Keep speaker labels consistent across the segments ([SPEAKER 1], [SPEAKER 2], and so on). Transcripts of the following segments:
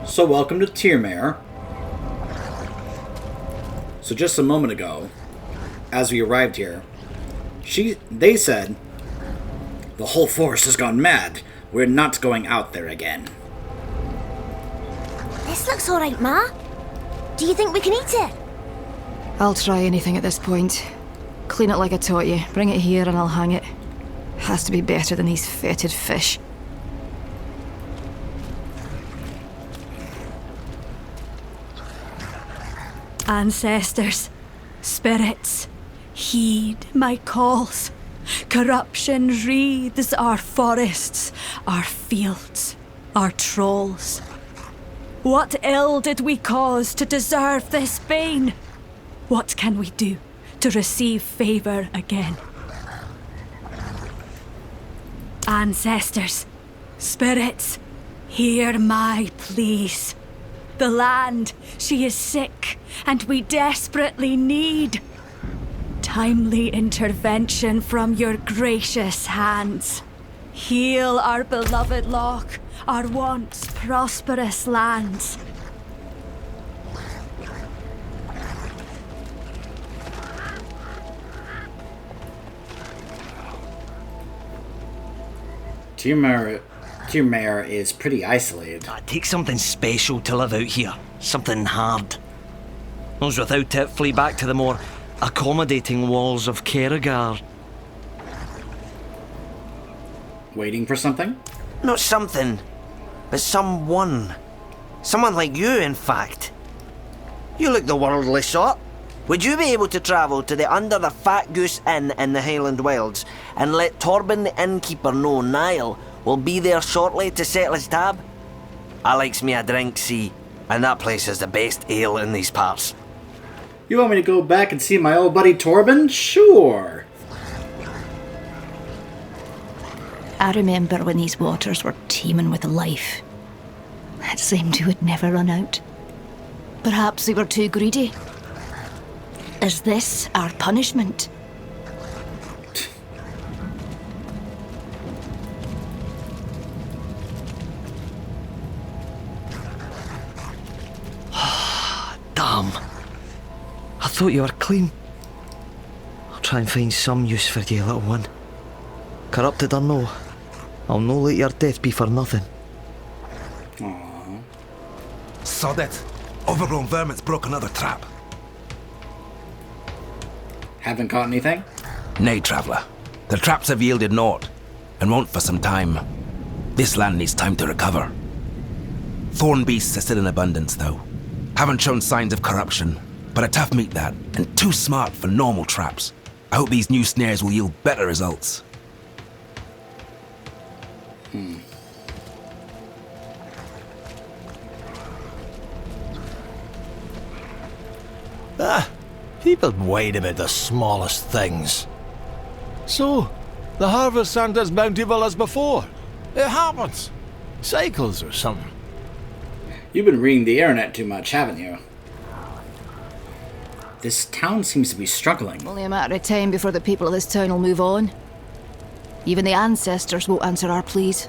[SPEAKER 1] So welcome to Tyrmare. So just a moment ago, as we arrived here, they said, the whole forest has gone mad. We're not going out there again.
[SPEAKER 2] This looks alright, Ma. Do you think we can eat it?
[SPEAKER 3] I'll try anything at this point. Clean it like I taught you. Bring it here and I'll hang it. Has to be better than these fetid fish.
[SPEAKER 4] Ancestors, spirits, heed my calls. Corruption wreathes our forests, our fields, our trolls. What ill did we cause to deserve this bane? What can we do to receive favour again? Ancestors, spirits, hear my pleas. The land, she is sick, and we desperately need timely intervention from your gracious hands. Heal our beloved Loch, our once prosperous lands.
[SPEAKER 1] Tyrmare is pretty isolated.
[SPEAKER 5] It takes something special to live out here. Something hard. Those without it flee back to the more accommodating walls of Kerrigar.
[SPEAKER 1] Waiting for something?
[SPEAKER 5] Not something, but someone. Someone like you, in fact. You look the worldly sort. Would you be able to travel to the Under the Fat Goose Inn in the Highland Wilds and let Torben the innkeeper know Niall will be there shortly to settle his tab? I likes me a drink, see, and that place is the best ale in these parts.
[SPEAKER 1] You want me to go back and see my old buddy Torben? Sure.
[SPEAKER 3] I remember when these waters were teeming with life. It seemed we would never run out. Perhaps we were too greedy. Is this our punishment?
[SPEAKER 5] Damn. I thought you were clean. I'll try and find some use for you, little one. Corrupted or no, I'll no let your death be for nothing.
[SPEAKER 1] Aww.
[SPEAKER 6] Sod it. Overgrown vermin's broke another trap.
[SPEAKER 1] Haven't caught anything?
[SPEAKER 6] Nay, traveller. The traps have yielded naught, and won't for some time. This land needs time to recover. Thorn beasts are still in abundance, though. Haven't shown signs of corruption, but a tough meat that, and too smart for normal traps. I hope these new snares will yield better results.
[SPEAKER 7] People whine about the smallest things. So, the harvest aren't as bountiful as before. It happens. Cycles or something.
[SPEAKER 1] You've been reading the internet too much, haven't you? This town seems to be struggling.
[SPEAKER 3] Only a matter of time before the people of this town will move on. Even the ancestors won't answer our pleas.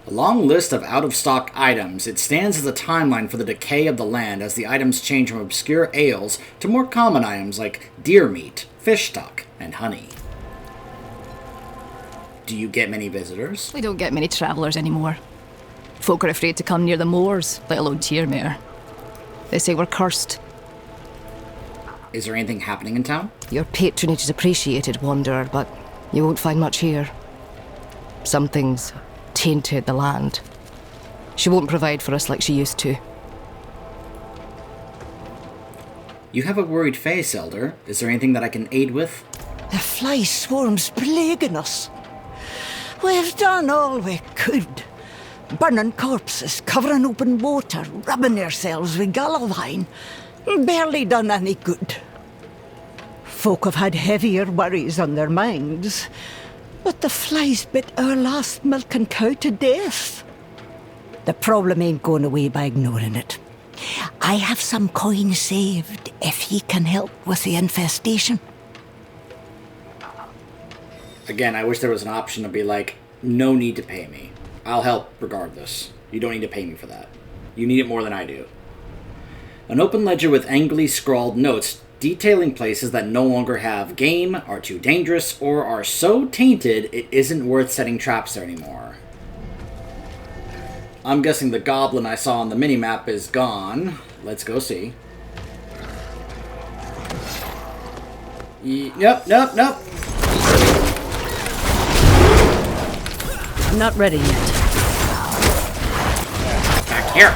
[SPEAKER 1] A long list of out-of-stock items. It stands as a timeline for the decay of the land as the items change from obscure ales to more common items like deer meat, fish stock, and honey. Do you get many visitors?
[SPEAKER 3] We don't get many travellers anymore. Folk are afraid to come near the moors, let alone Tyrmare. They say we're cursed.
[SPEAKER 1] Is there anything happening in town?
[SPEAKER 3] Your patronage is appreciated, Wanderer, but you won't find much here. Something's tainted the land. She won't provide for us like she used to.
[SPEAKER 1] You have a worried face, Elder. Is there anything that I can aid with?
[SPEAKER 8] The fly swarm's plaguing us. We've done all we could. Burning corpses, covering open water, rubbing ourselves with gallowine. Barely done any good. Folk have had heavier worries on their minds. But the flies bit our last milking cow to death. The problem ain't going away by ignoring it. I have some coin saved if he can help with the infestation.
[SPEAKER 1] Again, I wish there was an option to be like, no need to pay me. I'll help regardless. You don't need to pay me for that. You need it more than I do. An open ledger with angrily scrawled notes detailing places that no longer have game, are too dangerous, or are so tainted it isn't worth setting traps there anymore. I'm guessing the goblin I saw on the minimap is gone. Let's go see. Nope.
[SPEAKER 9] I'm not ready yet.
[SPEAKER 1] Back here.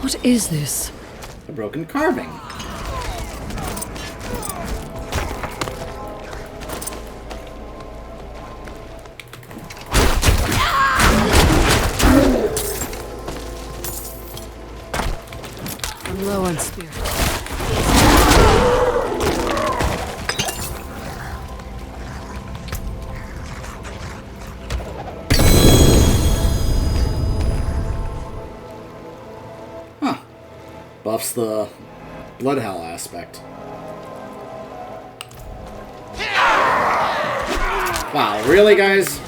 [SPEAKER 9] What is this?
[SPEAKER 1] A broken carving.
[SPEAKER 9] I'm low on spirit.
[SPEAKER 1] Buffs the Bloodhell aspect. Wow, really, guys?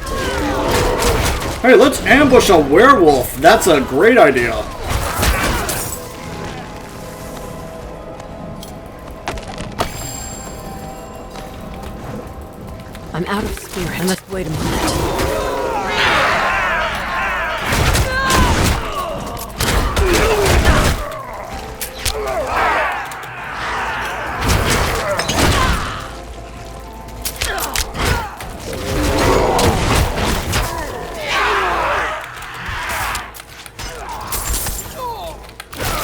[SPEAKER 1] Hey, let's ambush a werewolf. That's a great idea.
[SPEAKER 9] I'm out of spirit. And let's wait a minute.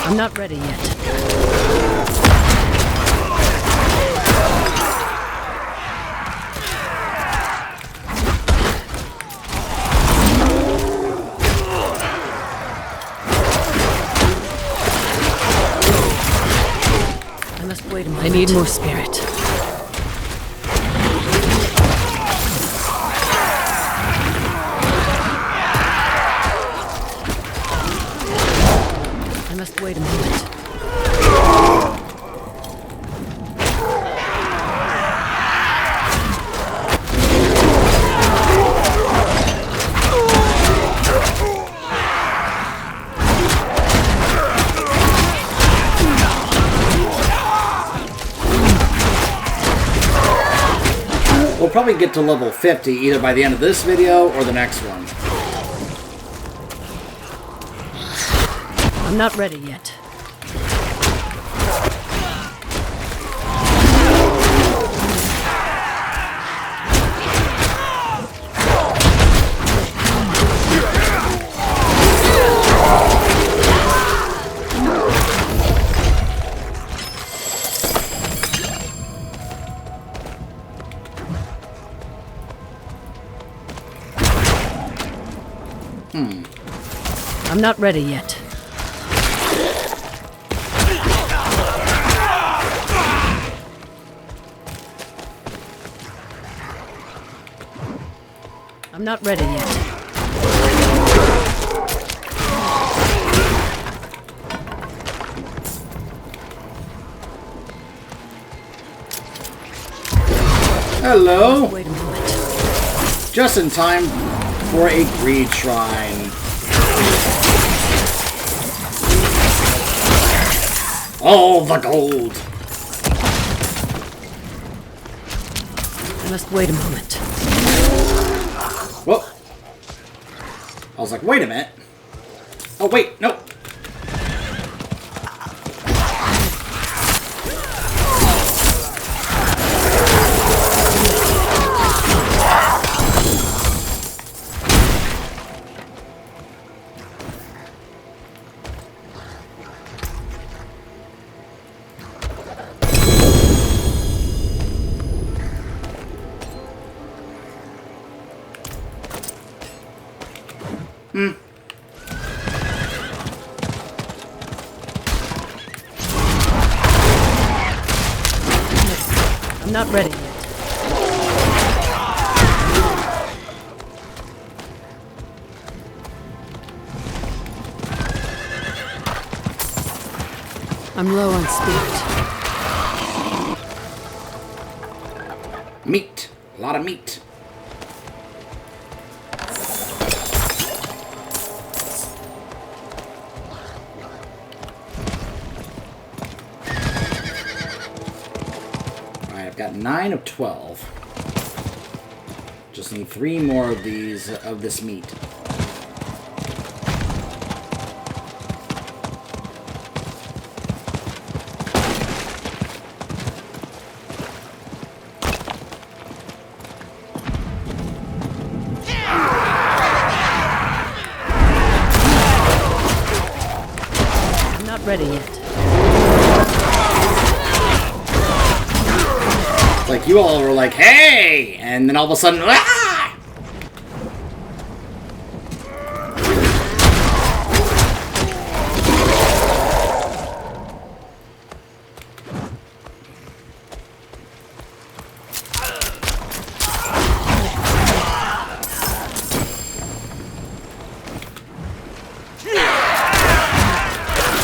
[SPEAKER 9] I'm not ready yet. I must wait a moment. I need more spirit. I must wait a moment.
[SPEAKER 1] We'll probably get to level 50 either by the end of this video or the next one.
[SPEAKER 9] I'm not ready yet. I'm not ready yet. I'm not ready yet.
[SPEAKER 1] Hello!
[SPEAKER 9] Wait a moment.
[SPEAKER 1] Just in time for a greed shrine. All the gold!
[SPEAKER 9] I must wait a moment.
[SPEAKER 1] Whoa. I was like, wait a minute. Oh, wait, no.
[SPEAKER 9] I'm not ready yet. I'm low on spirit.
[SPEAKER 1] Meat. A lot of meat. got 9 of 12. Just need 3 more of these, of this meat.
[SPEAKER 9] I'm not ready yet.
[SPEAKER 1] Like, you all were like, hey! And then all of a sudden, ah!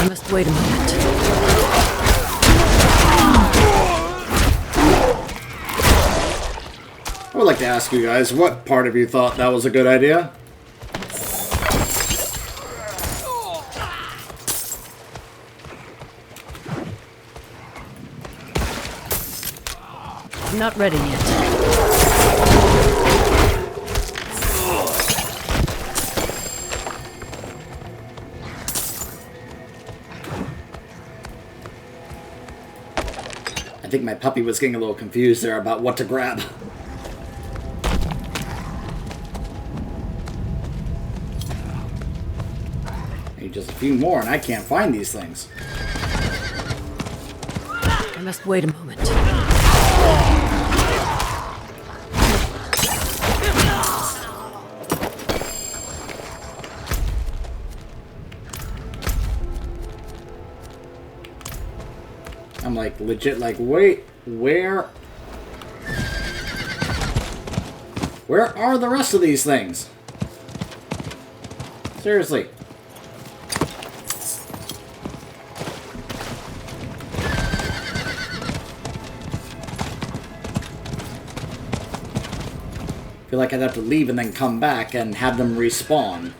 [SPEAKER 9] I must wait a moment.
[SPEAKER 1] I would like to ask you guys, what part of you thought that was a good idea?
[SPEAKER 9] I'm not ready yet.
[SPEAKER 1] I think my puppy was getting a little confused there about what to grab. Need just a few more and I can't find these things.
[SPEAKER 9] I must wait a moment.
[SPEAKER 1] I'm like legit like, wait, where are the rest of these things? Seriously. I feel like I'd have to leave and then come back and have them respawn.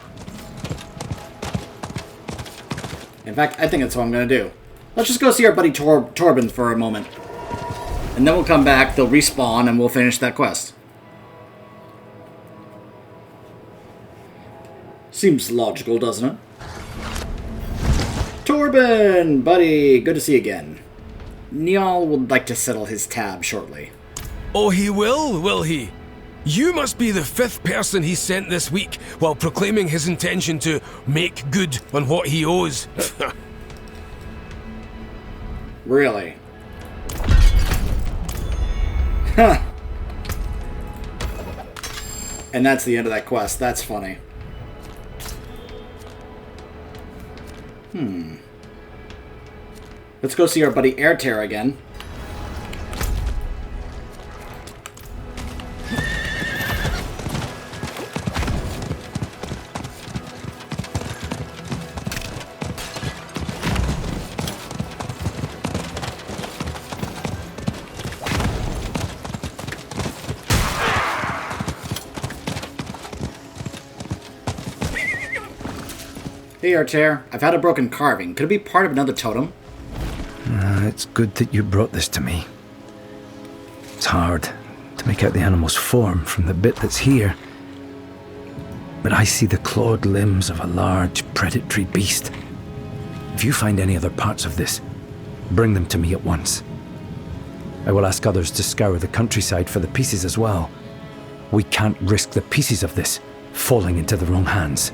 [SPEAKER 1] In fact, I think that's what I'm going to do. Let's just go see our buddy Torben for a moment. And then we'll come back, they'll respawn, and we'll finish that quest. Seems logical, doesn't it? Torben! Buddy, good to see you again. Niall would like to settle his tab shortly.
[SPEAKER 10] Oh, he will he? You must be the 5th person he sent this week while proclaiming his intention to make good on what he owes.
[SPEAKER 1] Really? Huh. And that's the end of that quest. That's funny. Let's go see our buddy Airtear again. Hey, Airtear. I've had a broken carving. Could it be part of another totem?
[SPEAKER 11] It's good that you brought this to me. It's hard to make out the animal's form from the bit that's here. But I see the clawed limbs of a large predatory beast. If you find any other parts of this, bring them to me at once. I will ask others to scour the countryside for the pieces as well. We can't risk the pieces of this falling into the wrong hands.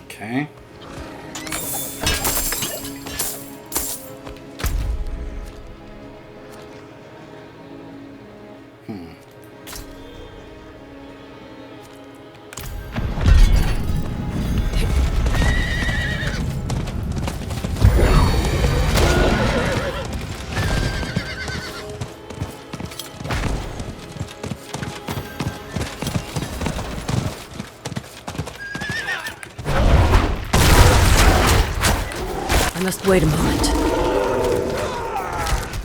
[SPEAKER 1] Okay.
[SPEAKER 9] I must wait a moment.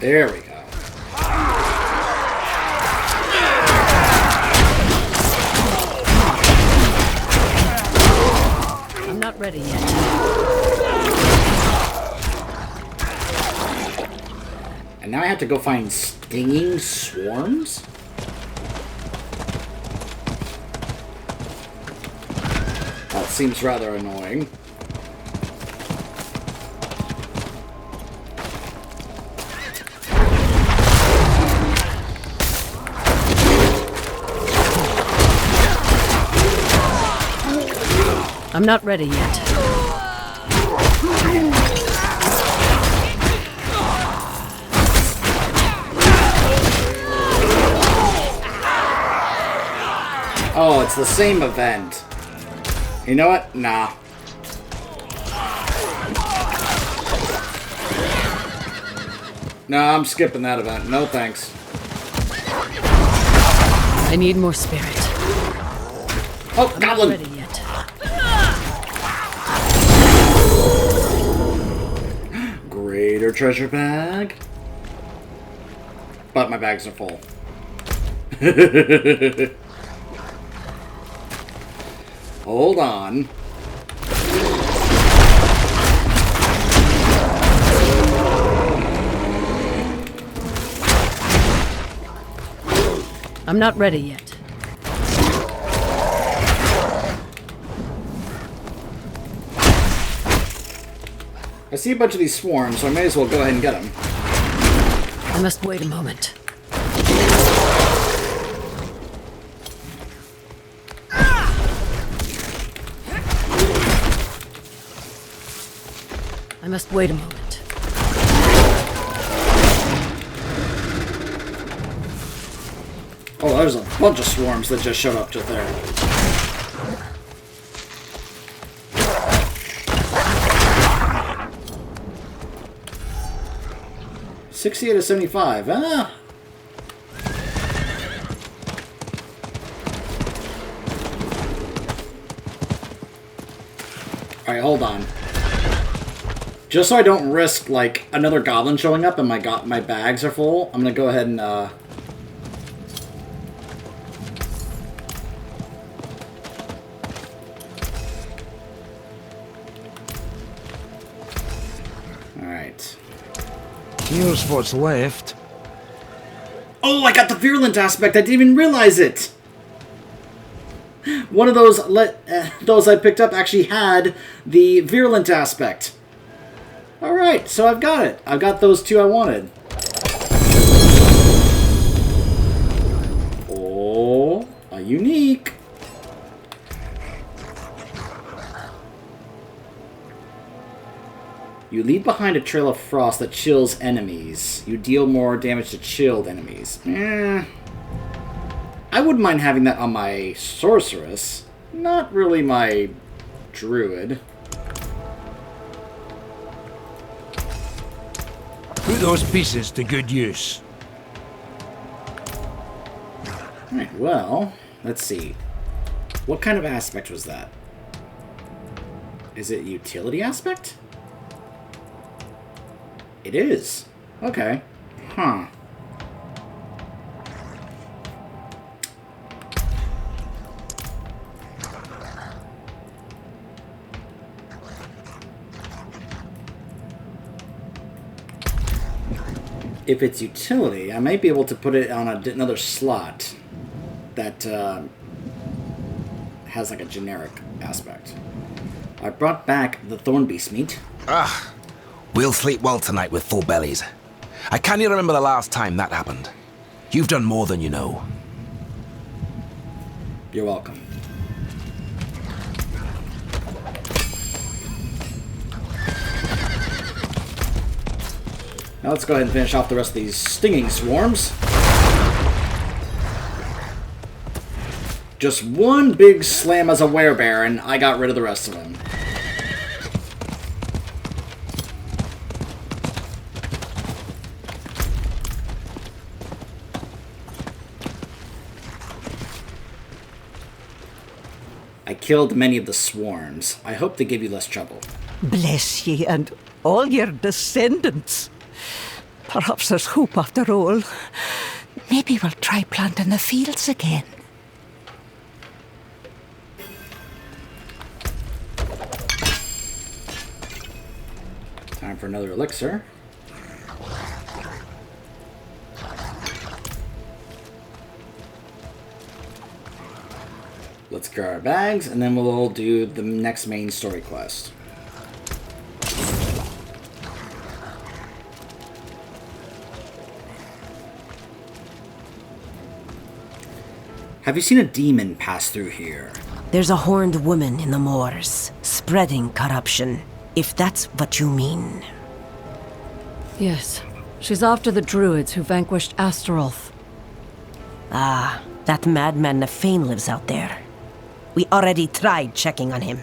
[SPEAKER 1] There we go.
[SPEAKER 9] I'm not ready yet.
[SPEAKER 1] And now I have to go find stinging swarms? That seems rather annoying.
[SPEAKER 9] I'm not ready yet.
[SPEAKER 1] Oh, it's the same event. You know what? Nah. Nah, I'm skipping that event. No thanks.
[SPEAKER 9] I need more spirit.
[SPEAKER 1] Oh,
[SPEAKER 9] I'm
[SPEAKER 1] goblin!
[SPEAKER 9] not ready yet.
[SPEAKER 1] Greater treasure bag. But my bags are full. Hold on.
[SPEAKER 9] I'm not ready yet.
[SPEAKER 1] I see a bunch of these swarms, so I may as well go ahead and get them.
[SPEAKER 9] I must wait a moment. I must wait a moment.
[SPEAKER 1] Oh, there's a bunch of swarms that just showed up just there. $68 to $75. Ah. Alright, hold on. Just so I don't risk, like, another goblin showing up and my bags are full, I'm gonna go ahead and, Alright.
[SPEAKER 7] Here's what's left.
[SPEAKER 1] Oh, I got the virulent aspect! I didn't even realize it! One of those I picked up actually had the virulent aspect. Alright, so I've got it. I've got those two I wanted. Oh, a unique. You leave behind a trail of frost that chills enemies. You deal more damage to chilled enemies. I wouldn't mind having that on my sorceress. Not really my druid.
[SPEAKER 7] Put those pieces to good use.
[SPEAKER 1] Alright, well, let's see. What kind of aspect was that? Is it utility aspect? It is. Okay. Huh. If it's utility, I might be able to put it on another slot that has like a generic aspect. I brought back the Thornbeast meat.
[SPEAKER 6] Ah, we'll sleep well tonight with full bellies. I can't even remember the last time that happened. You've done more than you know.
[SPEAKER 1] You're welcome. Now let's go ahead and finish off the rest of these stinging swarms. Just one big slam as a werebear, and I got rid of the rest of them. I killed many of the swarms. I hope they give you less trouble.
[SPEAKER 8] Bless ye and all your descendants. Perhaps there's hope after all. Maybe we'll try planting the fields again.
[SPEAKER 1] Time for another elixir. let's grab our bags, and then we'll do the next main story quest. Have you seen a demon pass through here?
[SPEAKER 12] There's a horned woman in the moors, spreading corruption, if that's what you mean.
[SPEAKER 9] Yes. She's after the Druids who vanquished Astaroth.
[SPEAKER 12] Ah, that madman Nafain lives out there. We already tried checking on him.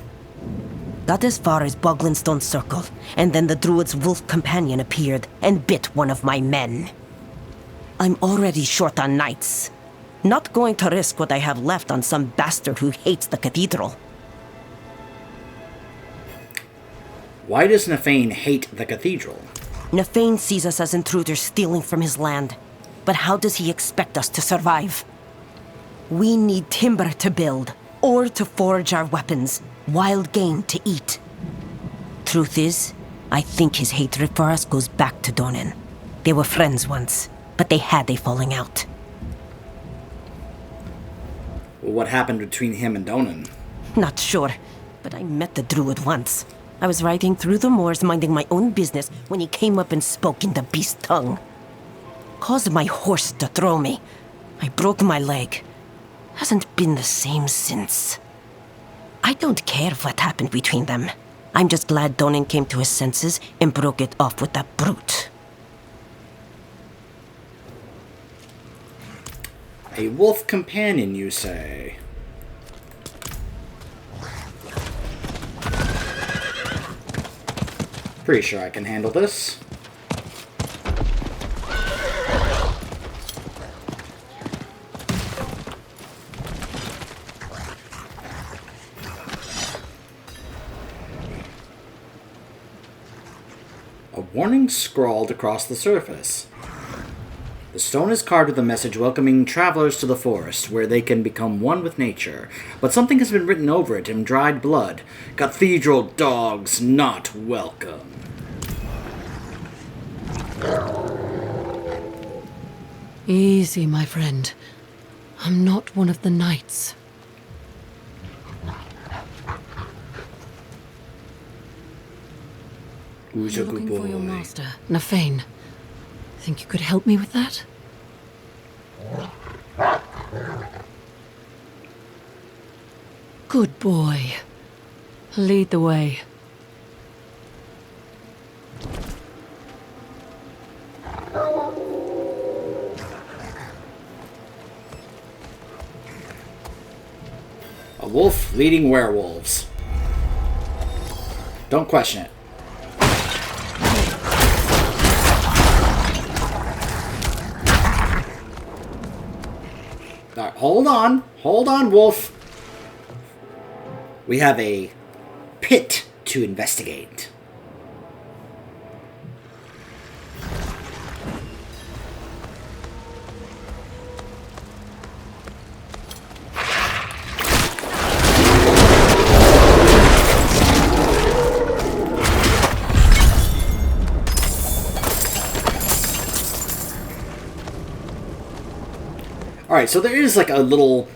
[SPEAKER 12] Got as far as Boglinstone Circle, and then the Druid's wolf companion appeared and bit one of my men. I'm already short on knights. Not going to risk what I have left on some bastard who hates the cathedral.
[SPEAKER 1] Why does Nafain hate the cathedral?
[SPEAKER 12] Nafain sees us as intruders stealing from his land. But how does he expect us to survive? We need timber to build, ore to forge our weapons, wild game to eat. Truth is, I think his hatred for us goes back to Donan. They were friends once, but they had a falling out.
[SPEAKER 1] Well, what happened between him and Donan?
[SPEAKER 12] Not sure, but I met the Druid once. I was riding through the moors minding my own business when he came up and spoke in the beast tongue. Caused my horse to throw me. I broke my leg. Hasn't been the same since. I don't care what happened between them. I'm just glad Donan came to his senses and broke it off with that brute.
[SPEAKER 1] A wolf companion, you say? Pretty sure I can handle this. A warning scrawled across the surface. The stone is carved with a message welcoming travelers to the forest, where they can become one with nature. But something has been written over it in dried blood. Cathedral dogs not welcome.
[SPEAKER 9] Easy, my friend. I'm not one of the knights.
[SPEAKER 1] Who's a good
[SPEAKER 9] Looking for your
[SPEAKER 1] boy?
[SPEAKER 9] master, Nafain. Think you could help me with that? Good boy. Lead the way.
[SPEAKER 1] A wolf leading werewolves. Don't question it. Alright, hold on. Hold on, wolf. We have a pit to investigate. Alright, so there is like a little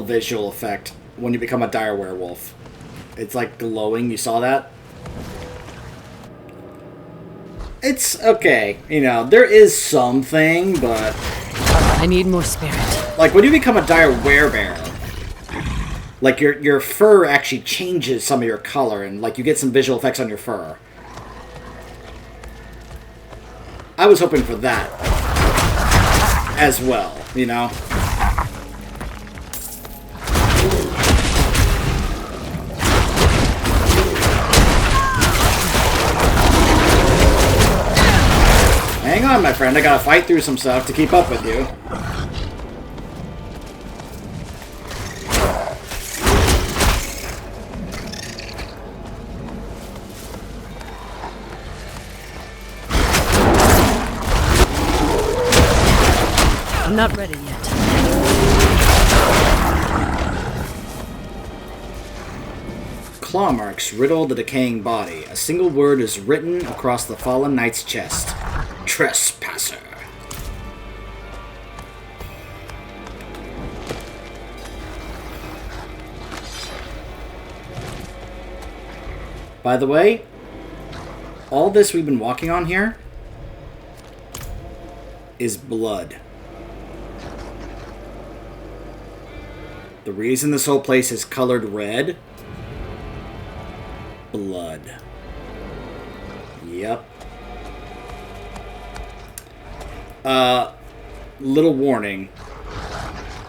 [SPEAKER 1] visual effect when you become a dire werewolf. It's like glowing, you saw that? It's okay, you know, there is something, but...
[SPEAKER 9] I need more spirit.
[SPEAKER 1] Like, when you become a dire werebear, like, your fur actually changes some of your color, and, like, you get some visual effects on your fur. I was hoping for that as well, you know? Hang on, my friend. I gotta fight through some stuff to keep up with you.
[SPEAKER 9] I'm not ready yet.
[SPEAKER 1] Claw marks riddle the decaying body. A single word is written across the fallen knight's chest. Trespasser. By the way, all this we've been walking on here is blood. The reason this whole place is colored red, blood. Yep. Little warning.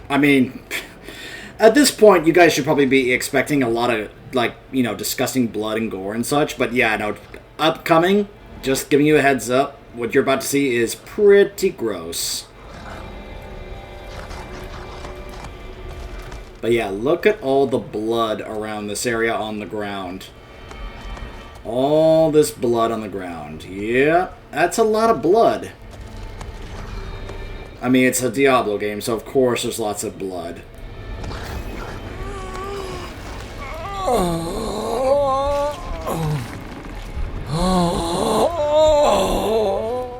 [SPEAKER 1] I mean, at this point, you guys should probably be expecting a lot of, like, you know, disgusting blood and gore and such. But yeah, no, upcoming, just giving you a heads up, what you're about to see is pretty gross. But yeah, look at all the blood around this area on the ground. All this blood on the ground. Yeah, that's a lot of blood. I mean, it's a Diablo game, so of course there's lots of blood.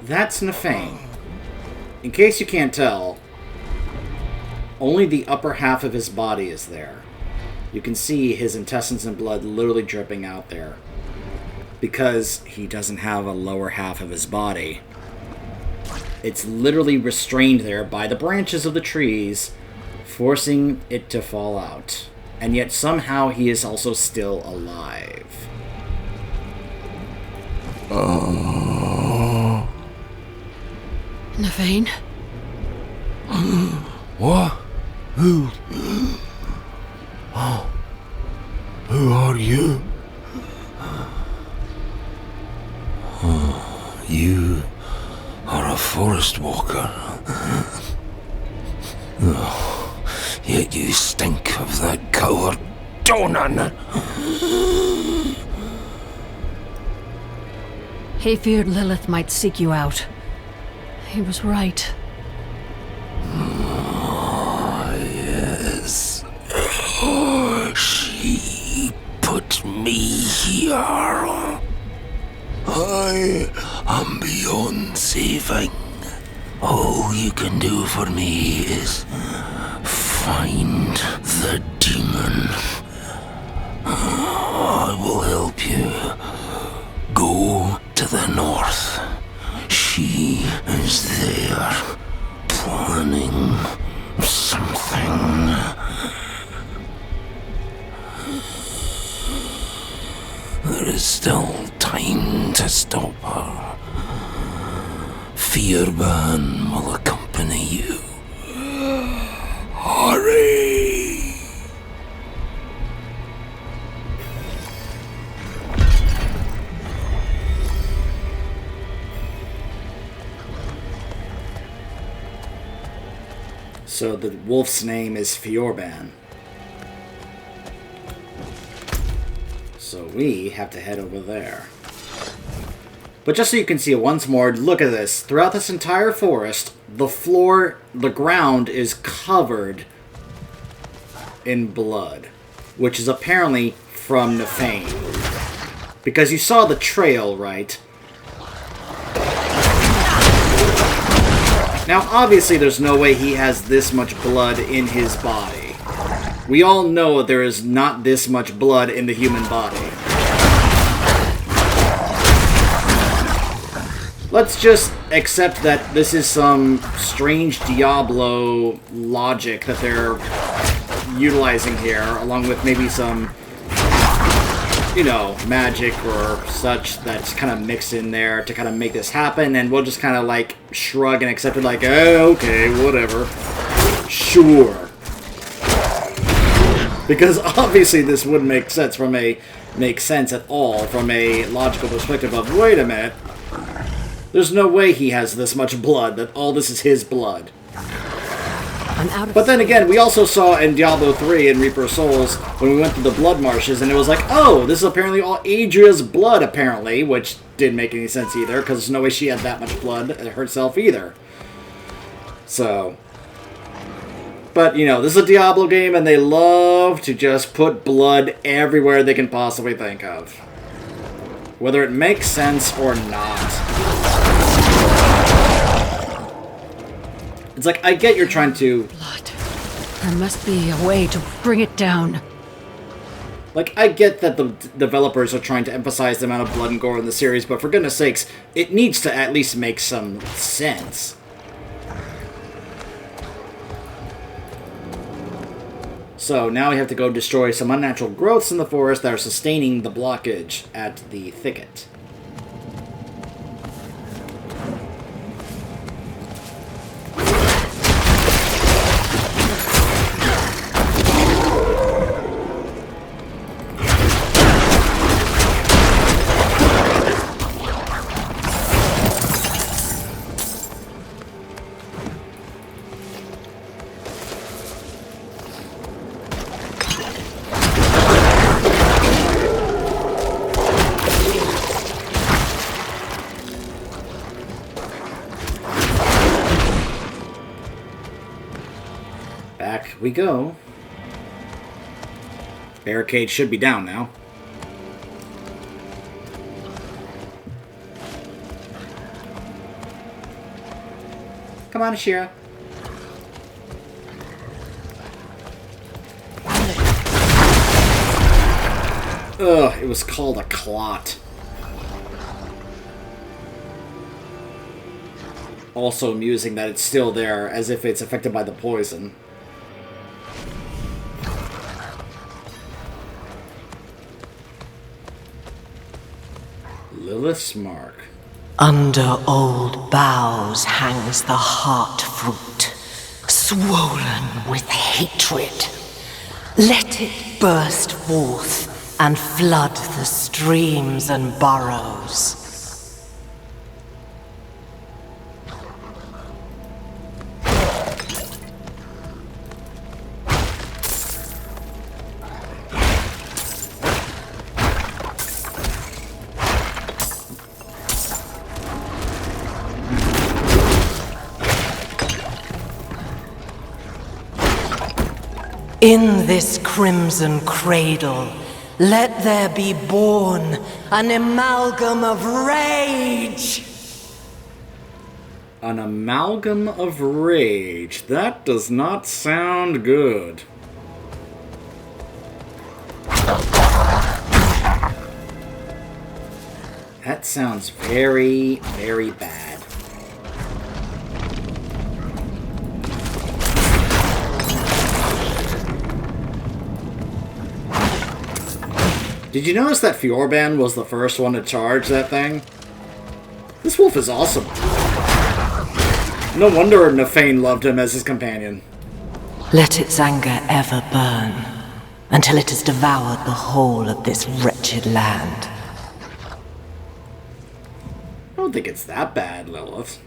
[SPEAKER 1] That's Nafain. In case you can't tell, only the upper half of his body is there. You can see his intestines and blood literally dripping out there. Because he doesn't have a lower half of his body. It's literally restrained there by the branches of the trees, forcing it to fall out. And yet somehow he is also still alive.
[SPEAKER 9] Nafain?
[SPEAKER 7] What? Who? Oh. Who are you? You are a forest walker. Oh, yet you stink of that coward Donan.
[SPEAKER 9] He feared Lilith might seek you out. He was right.
[SPEAKER 7] Yes. She put me here. I am beyond saving. All you can do for me is find the demon. I will help you. Go to the north. She is there, planning something. There is still time to stop her. Fearban will accompany you. Hurry!
[SPEAKER 1] So the wolf's name is Fiorban. So we have to head over there. But just so you can see it once more, look at this. Throughout this entire forest, the ground is covered in blood. Which is apparently from Nafain. Because you saw the trail, right? Now, obviously, there's no way he has this much blood in his body. We all know there is not this much blood in the human body. Let's just accept that this is some strange Diablo logic that they're utilizing here, along with maybe some, you know, magic or such that's kind of mixed in there to kind of make this happen, and we'll just kind of like shrug and accept it like, okay, whatever. Sure. Because obviously this wouldn't make sense at all from a logical perspective of, wait a minute, there's no way he has this much blood, that all this is his blood. But then again, we also saw in Diablo 3 and Reaper of Souls, when we went through the blood marshes, and it was like, oh, this is apparently all Adria's blood, apparently, which didn't make any sense either, because there's no way she had that much blood herself either. So, but, you know, this is a Diablo game, and they love to just put blood everywhere they can possibly think of. Whether it makes sense or not. It's like, I get you're trying to...
[SPEAKER 9] Blood. There must be a way to bring it down.
[SPEAKER 1] Like, I get that the developers are trying to emphasize the amount of blood and gore in the series, but for goodness sakes, it needs to at least make some sense. So, now we have to go destroy some unnatural growths in the forest that are sustaining the blockage at the thicket. Back we go. Barricade should be down now. Come on, Ashira. Ugh, it was called a clot. Also amusing that it's still there, as if it's affected by the poison. Lilith's mark.
[SPEAKER 12] Under old boughs hangs the heart fruit, swollen with hatred. Let it burst forth and flood the streams and burrows. In this crimson cradle, let there be born an amalgam of rage!
[SPEAKER 1] An amalgam of rage. That does not sound good. That sounds very, very bad. Did you notice that Fjorban was the first one to charge that thing? This wolf is awesome. No wonder Nafain loved him as his companion.
[SPEAKER 12] Let its anger ever burn, until it has devoured the whole of this wretched land.
[SPEAKER 1] I don't think it's that bad, Lilith.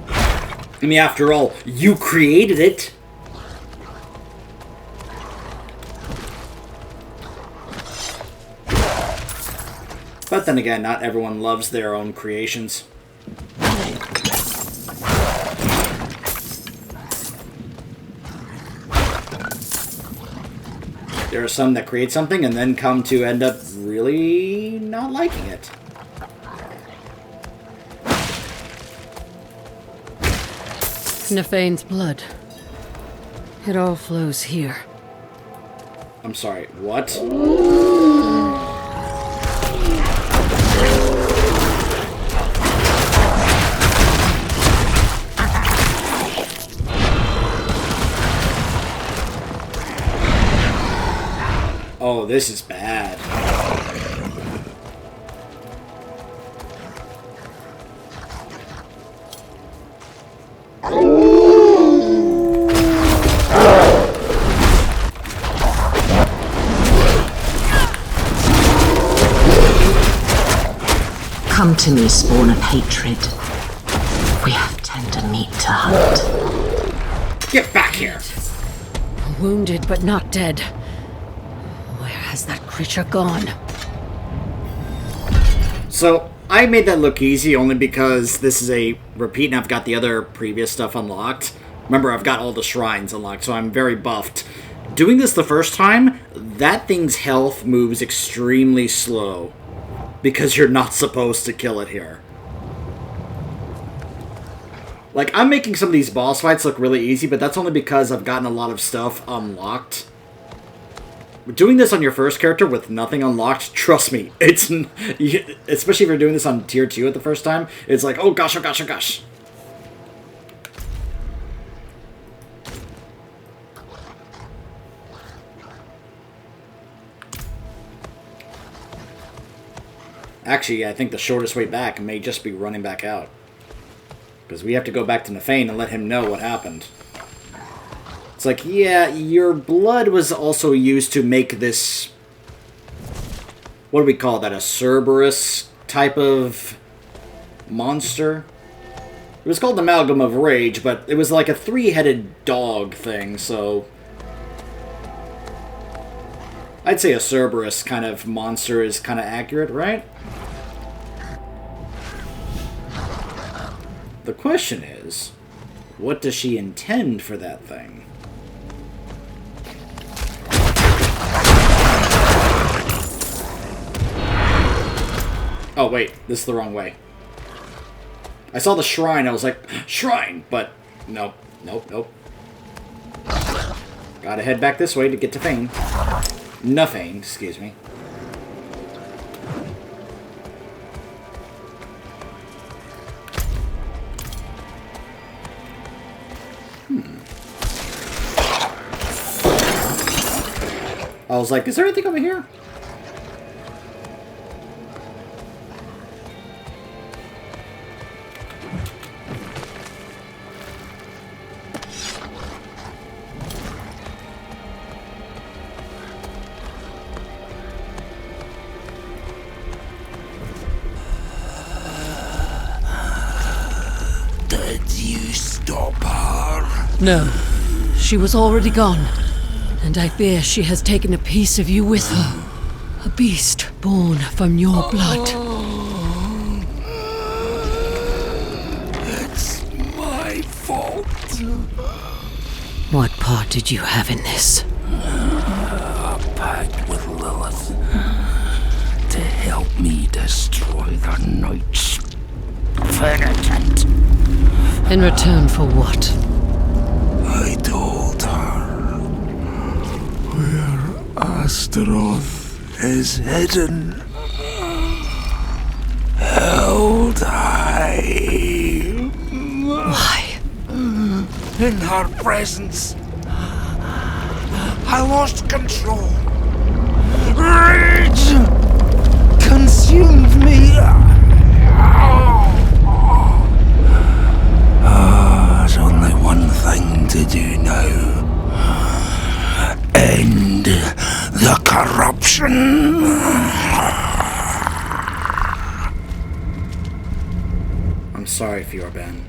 [SPEAKER 1] I mean, after all, you created it. But then again, not everyone loves their own creations. There are some that create something and then come to end up really not liking it.
[SPEAKER 9] Nafain's blood. It all flows here.
[SPEAKER 1] I'm sorry, what? Oh, this is bad.
[SPEAKER 12] Come to me, spawn of hatred. We have tender meat to hunt.
[SPEAKER 1] Get back here!
[SPEAKER 9] Wounded but not dead. Where has that creature gone?
[SPEAKER 1] So, I made that look easy only because this is a repeat and I've got the other previous stuff unlocked. Remember, I've got all the shrines unlocked, so I'm very buffed. Doing this the first time, that thing's health moves extremely slow. Because you're not supposed to kill it here. Like, I'm making some of these boss fights look really easy, but that's only because I've gotten a lot of stuff unlocked. Doing this on your first character with nothing unlocked, trust me, it's... Especially if you're doing this on tier 2 at the first time, it's like, oh gosh, oh gosh, oh gosh. Actually, I think the shortest way back may just be running back out. Because we have to go back to Nafain and let him know what happened. It's like, yeah, your blood was also used to make this... What do we call that? A Cerberus type of monster? It was called the Amalgam of Rage, but it was like a 3-headed dog thing, so... I'd say a Cerberus kind of monster is kind of accurate, right? The question is, what does she intend for that thing? Oh wait, this is the wrong way. I saw the shrine, I was like, shrine! But, nope, nope, nope. Gotta head back this way to get to Fane. Nafain, excuse me. I was like, is there anything over here?
[SPEAKER 9] No, she was already gone, and I fear she has taken a piece of you with her. A beast born from your blood.
[SPEAKER 10] It's my fault.
[SPEAKER 9] What part did you have in this?
[SPEAKER 10] A pact with Lilith to help me destroy the Knight's penitent.
[SPEAKER 9] In return for what?
[SPEAKER 10] I told her where Astaroth is hidden, held high.
[SPEAKER 9] Why?
[SPEAKER 10] In her presence, I lost control. Rage consumed me. There's only one thing to do now. End the corruption.
[SPEAKER 1] I'm sorry, Fjorban.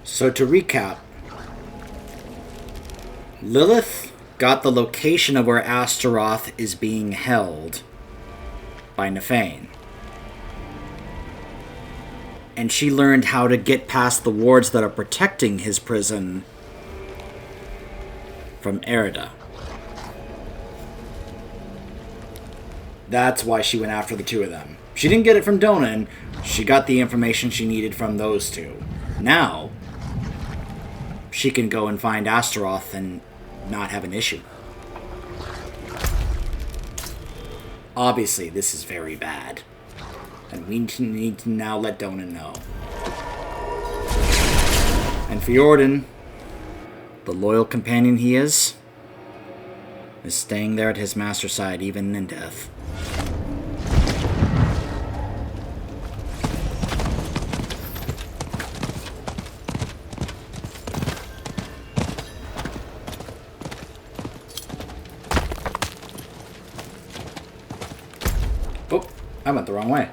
[SPEAKER 1] So to recap, Lilith got the location of where Astaroth is being held by Nafain. And she learned how to get past the wards that are protecting his prison from Erida. That's why she went after the two of them. She didn't get it from Donan, she got the information she needed from those two. Now, she can go and find Astaroth and not have an issue. Obviously, this is very bad. And we need to now let Donan know. And Fjordan, the loyal companion he is staying there at his master's side even in death. Oh, I went the wrong way.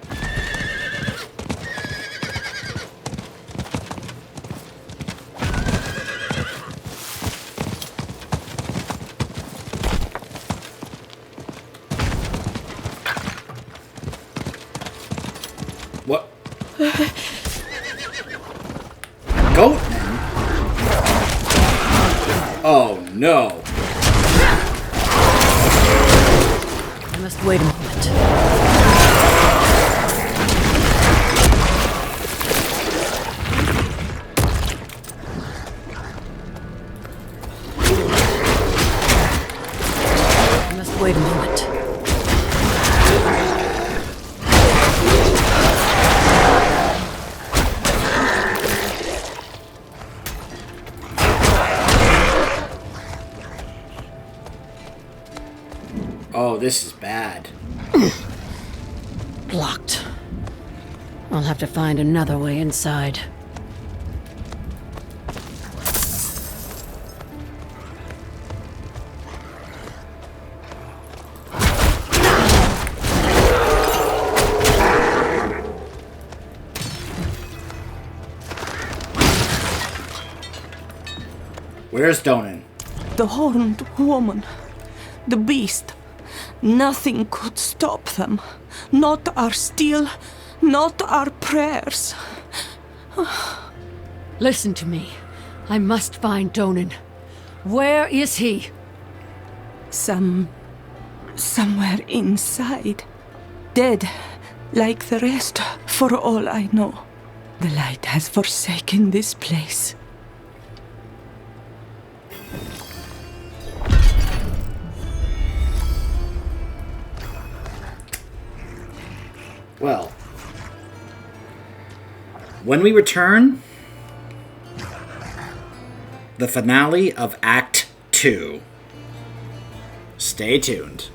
[SPEAKER 1] Goatman? Oh no.
[SPEAKER 9] I must wait a moment. I must wait a moment.
[SPEAKER 1] Oh, this is bad.
[SPEAKER 9] Blocked. I'll have to find another way inside.
[SPEAKER 1] Where's Donan?
[SPEAKER 13] The horned woman. The beast. Nothing could stop them. Not our steel, not our prayers.
[SPEAKER 9] Listen to me. I must find Donan. Where is he?
[SPEAKER 13] Somewhere inside. Dead, like the rest, for all I know. The light has forsaken this place.
[SPEAKER 1] Well, when we return, the finale of Act 2. Stay tuned.